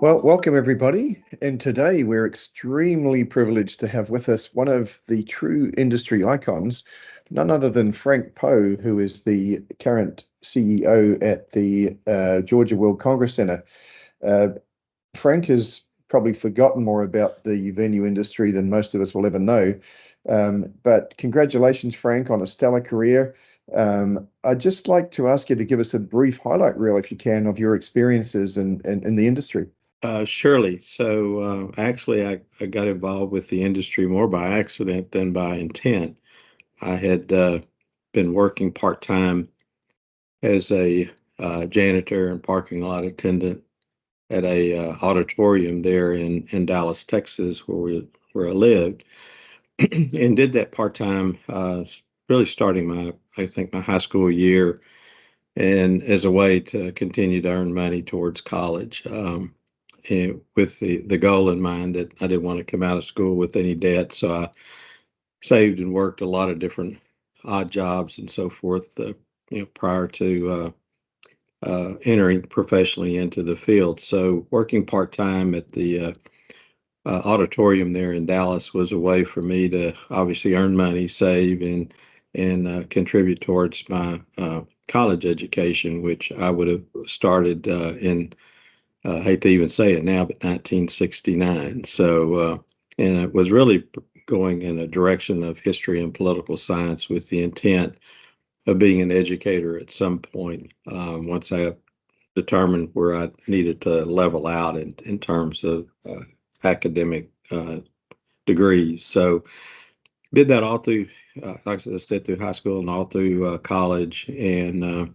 Well, welcome everybody. And today we're extremely privileged to have with us one of the true industry icons, none other than Frank Poe, who is the current CEO at the Georgia World Congress Center. Uh, Frank has probably forgotten more about the venue industry than most of us will ever know. But congratulations, Frank, on a stellar career. I'd just like to ask you to give us a brief highlight reel, if you can, of your experiences in the industry. Surely. So actually, I got involved with the industry more by accident than by intent. I had been working part-time as a janitor and parking lot attendant at a auditorium there in Dallas, Texas, where I lived, and did that part-time, really starting I think my high school year, and as a way to continue to earn money towards college. And with the goal in mind that I didn't want to come out of school with any debt. So I saved and worked a lot of different odd jobs and so forth, prior to entering professionally into the field. So working part time at the auditorium there in Dallas was a way for me to obviously earn money, save, and contribute towards my college education, which I would have started in I hate to even say it now, but 1969. And it was really going in a direction of history and political science with the intent of being an educator at some point, once I determined where I needed to level out in terms of academic degrees. So did that all through, like I said, through high school and all through college, and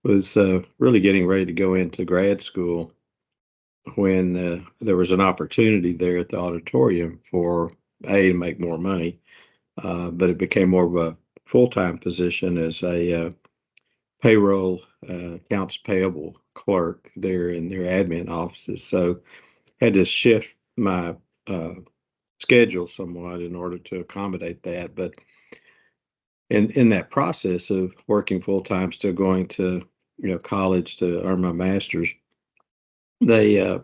was really getting ready to go into grad school when there was an opportunity there at the auditorium for to make more money, but it became more of a full-time position as a payroll accounts payable clerk there in their admin offices. So had to shift my uh, schedule somewhat in order to accommodate that. But in that process of working full-time, still going to college to earn my master's, they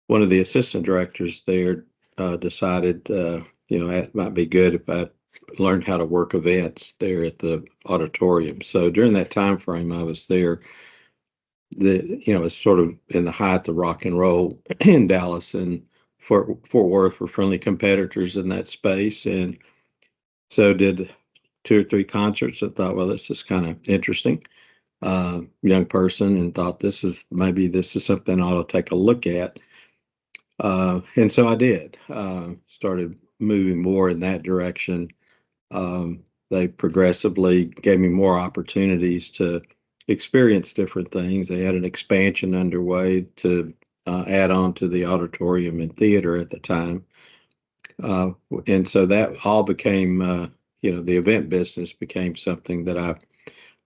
one of the assistant directors there decided, it might be good if I learned how to work events there at the auditorium. So during that time frame, I was there. It's sort of in the height of rock and roll in Dallas, and Fort Worth were friendly competitors in that space, and so did two or three concerts. I thought, well, this is kind of interesting. Young person, and thought this is something I ought to take a look at. And so I did. Started moving more in that direction. They progressively gave me more opportunities to experience different things. They had an expansion underway to add on to the auditorium and theater at the time. Uh, and so that all became, the event business became something that I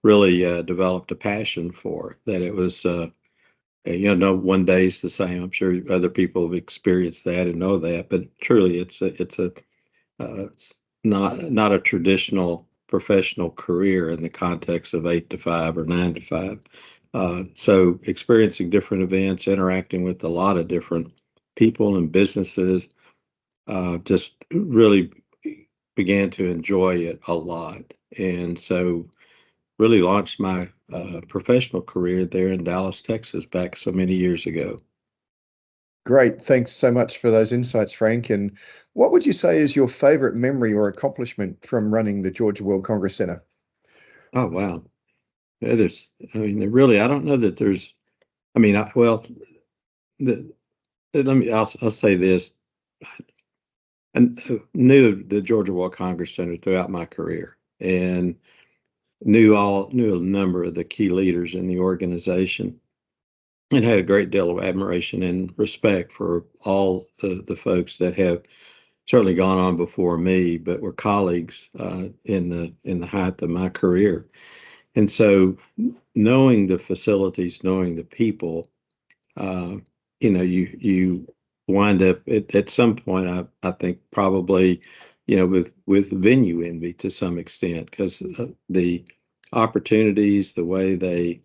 really developed a passion for. That it was no one day is the same. I'm sure other people have experienced that and know that, but truly, it's not a traditional professional career in the context of 8 to 5 or 9 to 5. So experiencing different events, interacting with a lot of different people and businesses, just really began to enjoy it a lot, and so really launched my professional career there in Dallas, Texas, back so many years ago. Great. Thanks so much for those insights, Frank. And what would you say is your favorite memory or accomplishment from running the Georgia World Congress Center? Oh wow, yeah, there really, I don't know that there's. I mean, well, the, I'll say this. I knew the Georgia World Congress Center throughout my career, and knew a number of the key leaders in the organization, and had a great deal of admiration and respect for all the folks that have certainly gone on before me, but were colleagues in the height of my career. And so, knowing the facilities, knowing the people, uh, you wind up at some point. I think probably, with venue envy to some extent, because the opportunities, the way they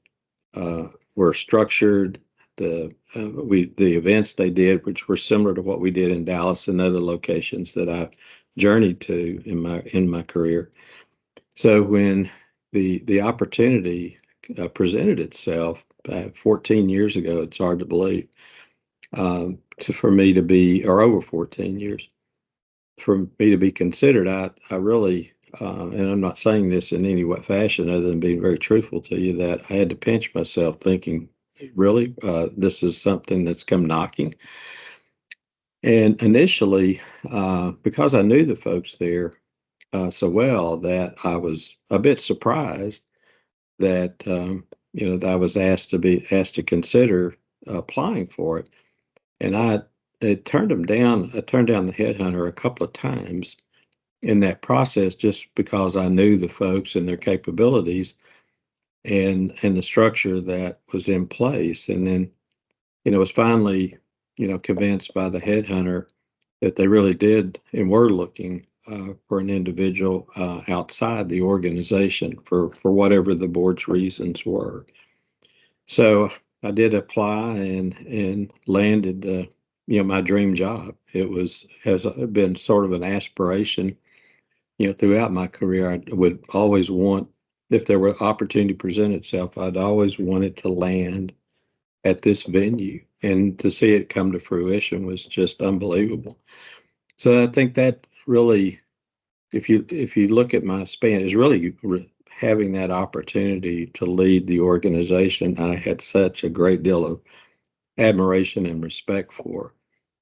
were structured, the events they did, which were similar to what we did in Dallas and other locations that I've journeyed to in my career. So when the opportunity presented itself 14 years ago, it's hard to believe, for me to be, or over 14 years, for me to be considered, I really, and I'm not saying this in any way fashion other than being very truthful to you, that I had to pinch myself thinking, really, this is something that's come knocking. And initially, because I knew the folks there so well, that I was a bit surprised that that I was asked to consider applying for it, and I turned them down. I turned down the headhunter a couple of times in that process just because I knew the folks and their capabilities and the structure that was in place. And then, was finally, convinced by the headhunter that they really did and were looking for an individual outside the organization for whatever the board's reasons were. So I did apply and landed, my dream job. It has been sort of an aspiration, throughout my career. I would always want, if there were opportunity to present itself, I'd always wanted to land at this venue, and to see it come to fruition was just unbelievable. So I think that really, if you look at my span, is really having that opportunity to lead the organization I had such a great deal of admiration and respect for,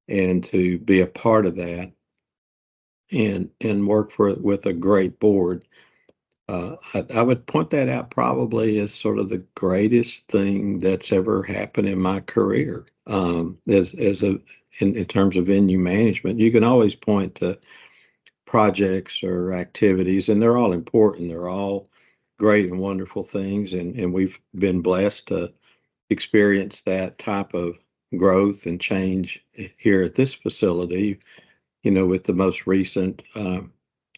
and to be a part of that and work with a great board. I would point that out probably as sort of the greatest thing that's ever happened in my career. In terms of venue management, you can always point to projects or activities, and they're all important. They're all great and wonderful things, and we've been blessed to experience that type of growth and change here at this facility. With the most recent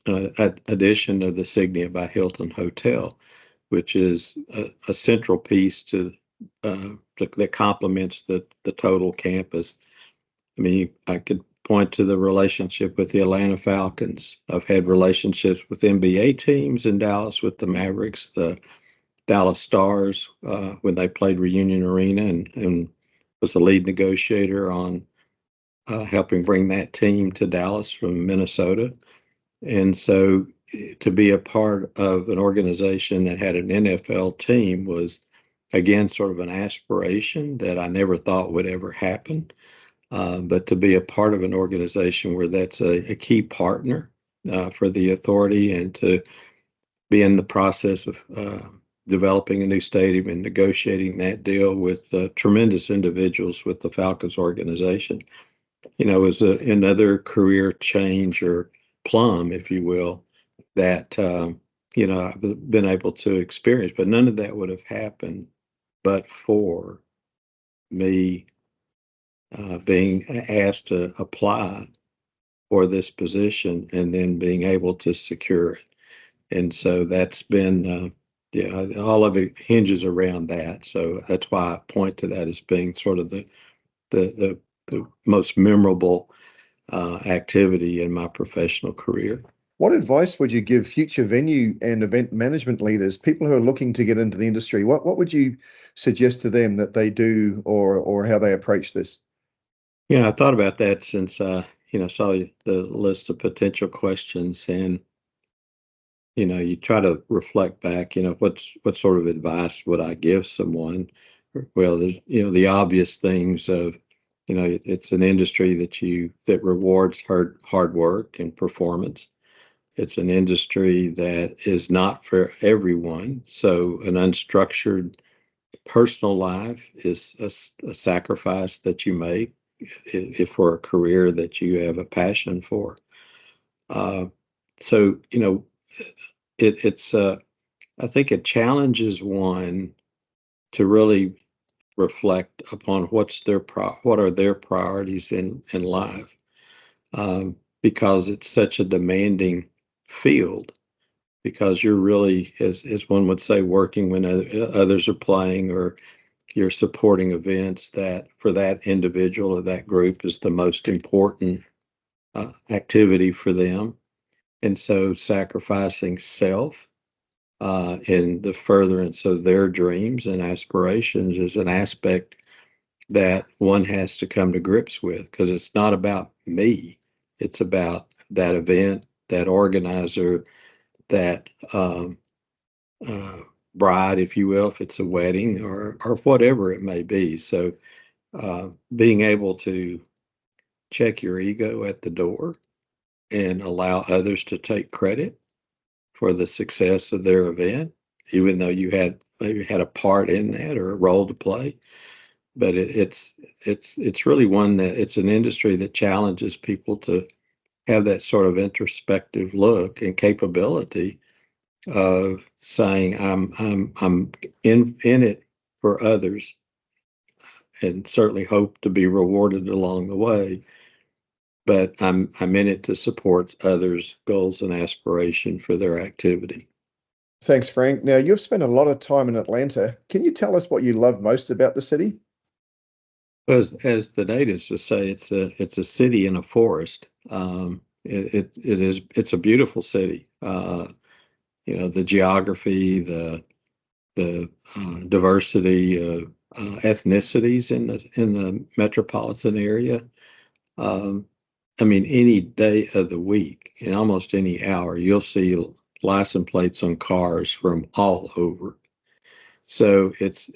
addition of the Signia by Hilton Hotel, which is a central piece that complements the total campus. I mean, I could point to the relationship with the Atlanta Falcons. I've had relationships with NBA teams in Dallas, with the Mavericks, the Dallas Stars, when they played Reunion Arena, and was the lead negotiator on helping bring that team to Dallas from Minnesota. And so to be a part of an organization that had an NFL team was, again, sort of an aspiration that I never thought would ever happen. But to be a part of an organization where that's a key partner for the authority, and to be in the process of developing a new stadium and negotiating that deal with tremendous individuals with the Falcons organization, is another career change, or plum, if you will, that I've been able to experience. But none of that would have happened but for me being asked to apply for this position and then being able to secure it. And so that's been, all of it hinges around that. So that's why I point to that as being sort of the most memorable activity in my professional career. What advice would you give future venue and event management leaders, people who are looking to get into the industry? What would you suggest to them that they do, or how they approach this? I thought about that since saw the list of potential questions, and you try to reflect back. What sort of advice would I give someone? Well, there's the obvious things of it's an industry that rewards hard work and performance. It's an industry that is not for everyone. So an unstructured personal life is a sacrifice that you make if for a career that you have a passion for. Uh, so it's I think it challenges one to really reflect upon what are their priorities in life, because it's such a demanding field. Because you're really, as one would say, working when others are playing, or you're supporting events that for that individual or that group is the most important activity for them. And so sacrificing self in the furtherance of their dreams and aspirations is an aspect that one has to come to grips with, because it's not about me. It's about that event, that organizer, that uh, bride, if you will, if it's a wedding or whatever it may be. So being able to check your ego at the door and allow others to take credit for the success of their event, even though you had maybe had a part in that or a role to play. But it's really one that it's an industry that challenges people to have that sort of introspective look and capability of saying I'm in it for others, and certainly hope to be rewarded along the way. But I'm in it to support others' goals and aspiration for their activity. Thanks, Frank. Now, you've spent a lot of time in Atlanta. Can you tell us what you love most about the city? As the natives would say, it's a city in a forest. It's a beautiful city. The geography, the diversity of ethnicities in the metropolitan area. Um, I mean, any day of the week, in almost any hour, you'll see license plates on cars from all over. So it's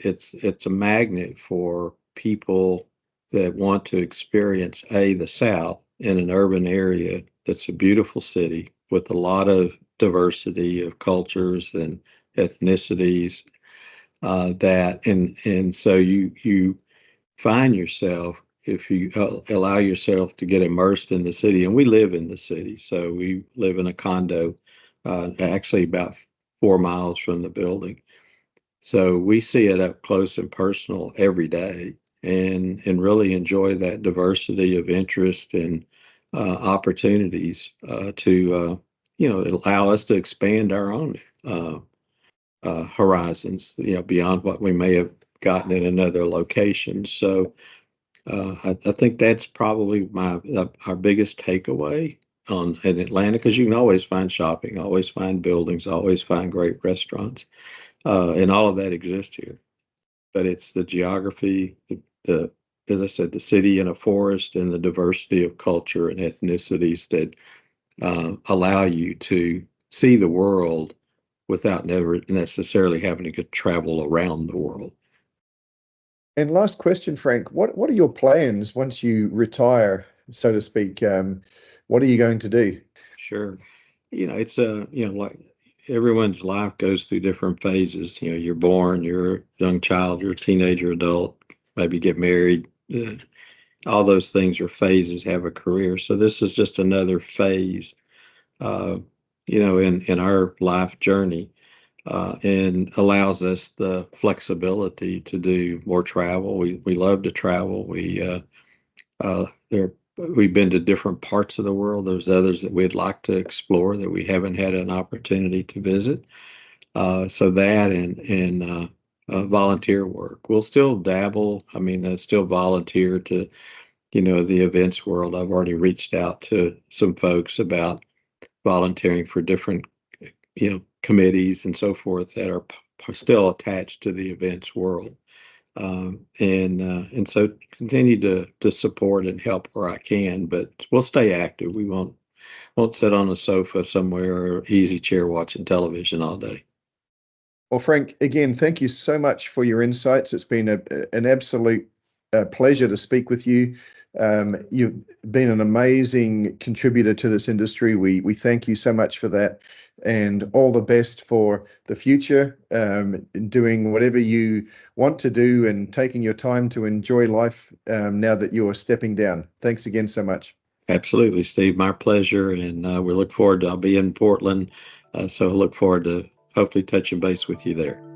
a magnet for people that want to experience the South in an urban area that's a beautiful city with a lot of diversity of cultures and ethnicities. And so you find yourself, if you allow yourself to get immersed in the city, and we live in the city, so we live in a condo, actually about 4 miles from the building. So we see it up close and personal every day, and really enjoy that diversity of interest and opportunities to allow us to expand our own horizons, beyond what we may have gotten in another location. So I think that's probably our biggest takeaway on in Atlanta, because you can always find shopping, always find buildings, always find great restaurants, and all of that exists here. But it's the geography, the as I said, the city in a forest, and the diversity of culture and ethnicities that allow you to see the world without never necessarily having to travel around the world. And last question, Frank, what are your plans once you retire, so to speak? What are you going to do? Sure. It's like everyone's life goes through different phases. You're born, you're a young child, you're a teenager, adult, maybe get married. All those things are phases, have a career. So this is just another phase, uh, in our life journey, and allows us the flexibility to do more travel. We love to travel. We've been to different parts of the world. There's others that we'd like to explore that we haven't had an opportunity to visit. So that and volunteer work. We'll still dabble. I mean, I still volunteer to, the events world. I've already reached out to some folks about volunteering for different, committees and so forth that are still attached to the events world. And so continue to support and help where I can, but we'll stay active. We won't sit on a sofa somewhere or easy chair watching television all day. Well, Frank, again, thank you so much for your insights. It's been an absolute pleasure to speak with you. You've been an amazing contributor to this industry. We thank you so much for that, and all the best for the future, in doing whatever you want to do and taking your time to enjoy life, now that you're stepping down. Thanks again so much. Absolutely, Steve. My pleasure, and we look forward to. I'll be in Portland, so I look forward to hopefully touching base with you there.